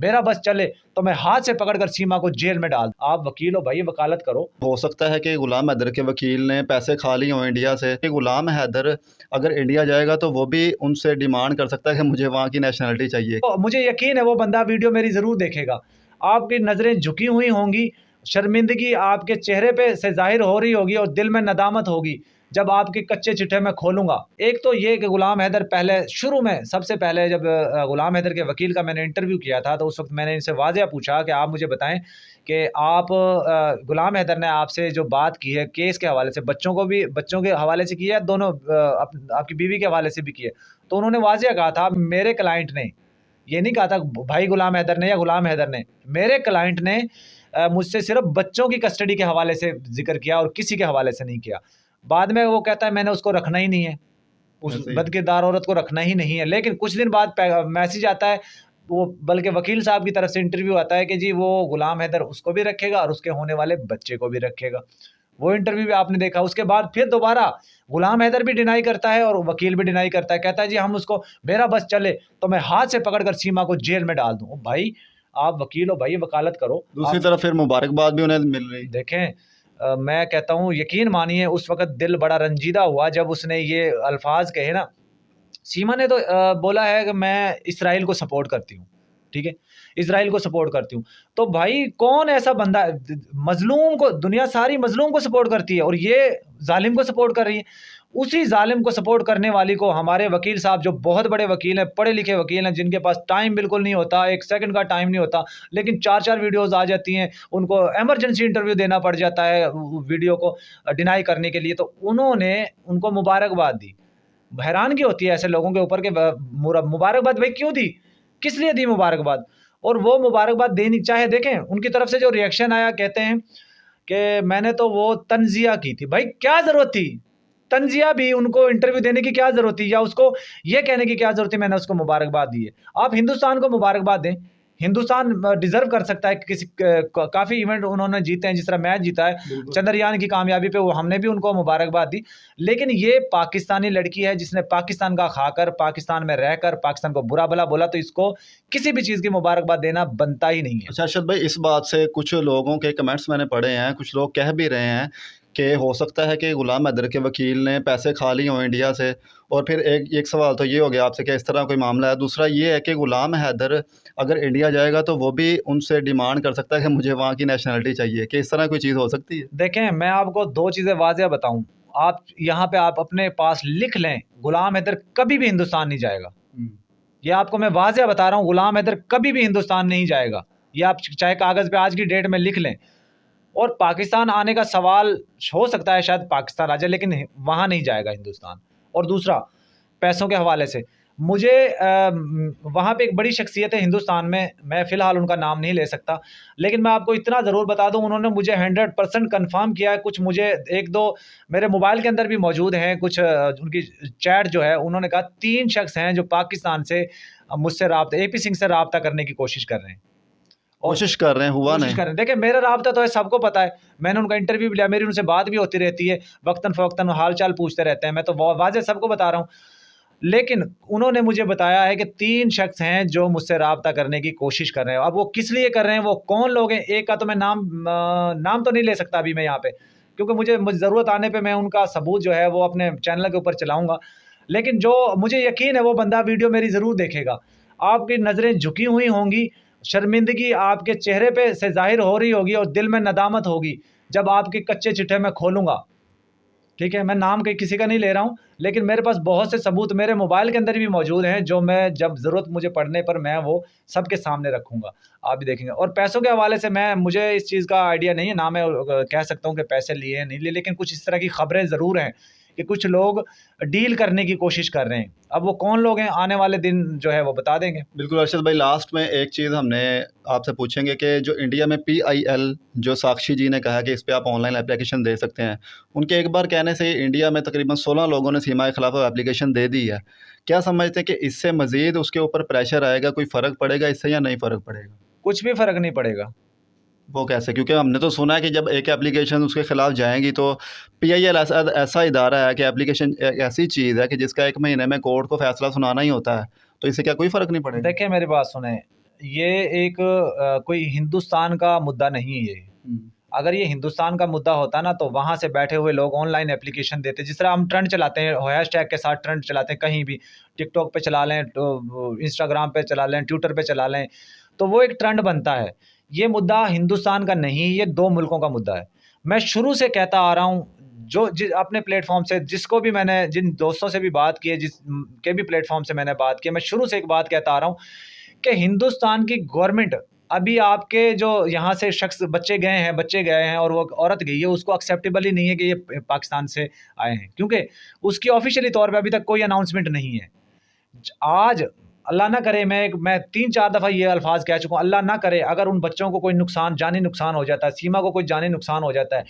मेरा बस चले तो मैं हाथ से पकड़कर सीमा को जेल में डाल दूं। आप वकील हो भाई, वकालत करो। हो सकता है कि गुलाम हैदर के वकील ने पैसे खा लिए हों इंडिया से, कि गुलाम हैदर अगर इंडिया जाएगा तो वो भी उनसे डिमांड कर सकता है कि मुझे वहाँ की नेशनलिटी चाहिए। तो मुझे यकीन है वो बंदा वीडियो मेरी ज़रूर देखेगा। आपकी नज़रें झुकी हुई होंगी, शर्मिंदगी आपके चेहरे पे से ज़ाहिर हो रही होगी और दिल में नदामत होगी जब आपके कच्चे चिट्ठे मैं खोलूँगा। एक तो ये कि गुलाम हैदर पहले शुरू में सबसे पहले जब गुलाम हैदर के वकील का मैंने इंटरव्यू किया था, तो उस वक़्त मैंने इनसे वाज़ेह पूछा कि आप मुझे बताएँ कि आप गुलाम हैदर ने आपसे जो बात की है केस के हवाले से, बच्चों के हवाले से की है, दोनों आपकी बीवी के हवाले से भी की है। तो उन्होंने वाज़ेह कहा था, मेरे क्लाइंट ने, ये नहीं कहा था भाई गुलाम हैदर ने या गुलाम हैदर ने, मेरे क्लाइंट ने मुझसे सिर्फ बच्चों की कस्टडी के हवाले से जिक्र किया और किसी के हवाले से नहीं किया। बाद में वो कहता है मैंने उसको रखना ही नहीं है, उस ऐसे ही। बदकिरदार औरत को रखना ही नहीं है। लेकिन कुछ दिन बाद मैसेज आता है, वो बल्कि वकील साहब की तरफ से इंटरव्यू आता है कि जी वो गुलाम हैदर उसको भी रखेगा और उसके होने वाले बच्चे को भी रखेगा। वो इंटरव्यू भी आपने देखा। उसके बाद फिर दोबारा गुलाम हैदर भी डिनाई करता है और वकील भी डिनाई करता है। कहता है जी हम उसको, मेरा बस चले तो मैं हाथ से पकड़कर सीमा को जेल में डाल दूँ। ओ भाई, आप वकील हो भाई, वकालत करो। दूसरी आप तरफ फिर मुबारकबाद भी उन्हें मिल रही। देखें, मैं कहता हूँ यकीन मानिए उस वक़्त दिल बड़ा रंजीदा हुआ जब उसने ये अल्फ़ाज़ कहे ना। सीमा ने तो बोला है कि मैं इज़राइल को सपोर्ट करती हूँ, ठीक है? इज़राइल को सपोर्ट करती हूँ। तो भाई कौन ऐसा बंदा मज़लूम को, दुनिया सारी मज़लूम को सपोर्ट करती है और ये ज़ालिम को सपोर्ट कर रही है। उसी ज़ालिम को सपोर्ट करने वाली को हमारे वकील साहब जो बहुत बड़े वकील हैं, पढ़े लिखे वकील हैं, जिनके पास टाइम बिल्कुल नहीं होता, 1 सेकंड का टाइम नहीं होता, लेकिन 4-4 वीडियोज़ आ जाती हैं, उनको इमरजेंसी इंटरव्यू देना पड़ जाता है वीडियो को डिनाई करने के लिए, तो उन्होंने उनको मुबारकबाद दी। हैरानगी होती है ऐसे लोगों के ऊपर कि मुबारकबाद भाई क्यों दी? किस लिए दी मुबारकबाद? और वो मुबारकबाद देनी चाहे, देखें उनकी तरफ से जो रिएक्शन आया, कहते हैं कि मैंने तो वो तंज़िया की थी। भाई क्या ज़रूरत थी? तंज़िया भी उनको इंटरव्यू देने की क्या ज़रूरत थी, या उसको ये कहने की क्या ज़रूरत थी मैंने उसको मुबारकबाद दी है? आप हिंदुस्तान को मुबारकबाद दें। हिंदुस्तान डिज़र्व कर सकता है कि किसी काफ़ी इवेंट उन्होंने जीते हैं, जिस तरह मैच जीता है, बिल्कुल। चंद्रयान की कामयाबी पे वो हमने भी उनको मुबारकबाद दी। लेकिन ये पाकिस्तानी लड़की है जिसने पाकिस्तान का खाकर, पाकिस्तान में रहकर पाकिस्तान को बुरा-भला बोला, तो इसको किसी भी चीज़ की मुबारकबाद देना बनता ही नहीं है। अच्छा अरशद भाई, इस बात से कुछ लोगों के कमेंट्स मैंने पढ़े हैं, कुछ लोग कह भी रहे हैं कि हो सकता है कि गुलाम हैदर के वकील ने पैसे खा लिए हों इंडिया से। और फिर एक एक सवाल तो ये हो गया आपसे कि इस तरह कोई मामला है। दूसरा ये है कि गुलाम हैदर अगर इंडिया जाएगा तो वो भी उनसे डिमांड कर सकता है कि मुझे वहाँ की नेशनलिटी चाहिए, कि इस तरह कोई चीज़ हो सकती है? देखें, मैं आपको 2 चीज़ें वाज़िह बताऊँ, आप यहाँ पे आप अपने पास लिख लें, गुलाम हैदर कभी भी हिंदुस्तान नहीं जाएगा। हम्म। ये आपको मैं वाज़िह बता रहा हूँ, गुलाम हैदर कभी भी हिंदुस्तान नहीं जाएगा। ये आप चाहे कागज़ पे आज की डेट में लिख लें। और पाकिस्तान आने का सवाल हो सकता है, शायद पाकिस्तान आ जाए, लेकिन वहाँ नहीं जाएगा हिंदुस्तान। और दूसरा, पैसों के हवाले से मुझे वहाँ पे एक बड़ी शख्सियत है हिंदुस्तान में, मैं फ़िलहाल उनका नाम नहीं ले सकता, लेकिन मैं आपको इतना ज़रूर बता दूँ, उन्होंने मुझे 100% कन्फ़र्म किया है। कुछ मुझे 1-2 मेरे मोबाइल के अंदर भी मौजूद हैं, कुछ उनकी चैट जो है, उन्होंने कहा 3 शख्स हैं जो पाकिस्तान से मुझसे एपी सिंह से राब्ता करने की कोशिश कर रहे हैं। और कोशिश कर रहे हैं, हुआ कोशिश नहीं। कर रहे हैं। देखिए मेरा राब्ता तो है, सबको पता है। मैंने उनका इंटरव्यू भी लिया, मेरी उनसे बात भी होती रहती है, वक़्तन-फ़वक़्तन हाल-चाल पूछते रहते हैं। मैं तो वाज़ेह सबको बता रहा हूँ। लेकिन उन्होंने मुझे बताया है कि 3 शख्स हैं जो मुझसे राब्ता करने की कोशिश कर रहे हैं। अब वो किस लिए कर रहे हैं, वो कौन लोग हैं, एक का तो मैं नाम तो नहीं ले सकता अभी मैं यहाँ पे, क्योंकि मुझे ज़रूरत आने पे मैं उनका सबूत जो है वो अपने चैनल के ऊपर चलाऊँगा। लेकिन जो मुझे यकीन है वो बंदा वीडियो मेरी ज़रूर देखेगा। आपकी नज़रें झुकी हुई होंगी, शर्मिंदगी आपके चेहरे पे से ज़ाहिर हो रही होगी और दिल में नदामत होगी जब आपके कच्चे चिट्ठे मैं खोलूँगा। ठीक है? मैं नाम किसी का नहीं ले रहा हूँ, लेकिन मेरे पास बहुत से सबूत मेरे मोबाइल के अंदर भी मौजूद हैं, जो मैं जब ज़रूरत मुझे पड़ने पर मैं वो सबके सामने रखूँगा। आप भी देखेंगे। और पैसों के हवाले से मुझे इस चीज़ का आइडिया नहीं है, ना मैं कह सकता हूँ कि पैसे लिए हैं, नहीं लिए, लेकिन कुछ इस तरह की खबरें ज़रूर हैं कि कुछ लोग डील करने की कोशिश कर रहे हैं। अब वो कौन लोग हैं, आने वाले दिन जो है वो बता देंगे। बिल्कुल अरशद भाई, लास्ट में एक चीज़ हमने आपसे पूछेंगे कि जो इंडिया में PIL, जो साक्षी जी ने कहा कि इस पे आप ऑनलाइन एप्लीकेशन दे सकते हैं, उनके एक बार कहने से इंडिया में तकरीबन 16 लोगों ने सीमा के खिलाफ एप्लीकेशन दे दी है। क्या समझते हैं कि इससे मज़ीद उसके ऊपर प्रेशर आएगा, कोई फ़र्क पड़ेगा इससे या नहीं फ़र्क पड़ेगा? कुछ भी फ़र्क नहीं पड़ेगा। वो कैसे? क्योंकि हमने तो सुना है कि जब एक एप्लीकेशन उसके खिलाफ जाएँगी तो PIL ऐसा ऐसा इदारा है कि एप्लीकेशन ऐसी चीज़ है कि जिसका 1 महीने में कोर्ट को फ़ैसला सुनाना ही होता है। तो इससे क्या कोई फ़र्क नहीं पड़ेगा? देखिए मेरी बात सुनें, ये एक कोई हिंदुस्तान का मुद्दा नहीं है ये। अगर ये हिंदुस्तान का मुद्दा होता ना तो वहाँ से बैठे हुए लोग ऑनलाइन एप्लीकेशन देते, जिस तरह हम ट्रेंड चलाते हैं, हैशटैग के साथ ट्रेंड चलाते हैं, कहीं भी टिकटॉक पे चला लें, तो इंस्टाग्राम पे चला लें, ट्विटर पे चला लें, तो वो एक ट्रेंड बनता है। ये मुद्दा हिंदुस्तान का नहीं, ये दो मुल्कों का मुद्दा है। मैं शुरू से कहता आ रहा हूँ, अपने प्लेटफॉर्म से जिसको भी मैंने, जिन दोस्तों से भी बात की है, के भी प्लेटफॉर्म से मैंने बात की है, मैं शुरू से एक बात कहता आ रहा हूँ कि हिंदुस्तान की गवर्नमेंट, अभी आपके जो यहाँ से शख्स बच्चे गए हैं और वो औरत गई है, उसको एक्सेप्टेबल ही नहीं है कि ये पाकिस्तान से आए हैं, क्योंकि उसकी ऑफिशियली तौर पे अभी तक कोई अनाउंसमेंट नहीं है। आज अल्लाह ना करे, मैं 3-4 दफ़ा ये अल्फाज कह चुका हूँ, अल्लाह ना करे अगर उन बच्चों को कोई नुकसान, जानी नुकसान हो जाता है, सीमा को कोई जानी नुकसान हो जाता है,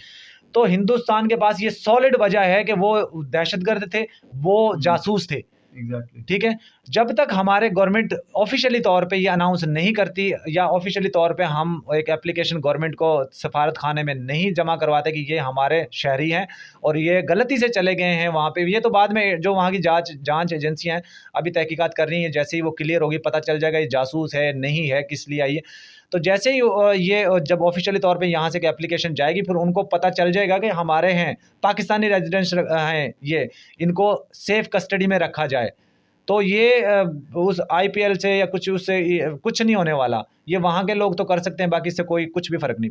तो हिंदुस्तान के पास ये सॉलिड वजह है कि वो दहशतगर्द थे, वो जासूस थे। एग्जैक्टली। ठीक है। जब तक हमारे गवर्नमेंट ऑफिशियली तौर पे ये अनाउंस नहीं करती, या ऑफिशियली तौर पे हम एक एप्लीकेशन गवर्नमेंट को सफारत खाने में नहीं जमा करवाते कि ये हमारे शहरी हैं और ये गलती से चले गए हैं वहाँ पे, ये तो बाद में जो वहाँ की जांच एजेंसियां हैं अभी तहकीकात कर रही हैं, जैसे ही वो क्लियर होगी पता चल जाएगा ये जासूस है नहीं है, किस लिए आई है। तो जैसे ही ये जब ऑफिशियली तौर पे यहाँ से एक एप्लीकेशन जाएगी, फिर उनको पता चल जाएगा कि हमारे हैं, पाकिस्तानी रेजिडेंट्स हैं, ये इनको सेफ कस्टडी में रखा जाए। तो ये उस आईपीएल से या कुछ उससे कुछ नहीं होने वाला, ये वहाँ के लोग तो कर सकते हैं, बाकी से कोई कुछ भी फर्क नहीं पड़ता।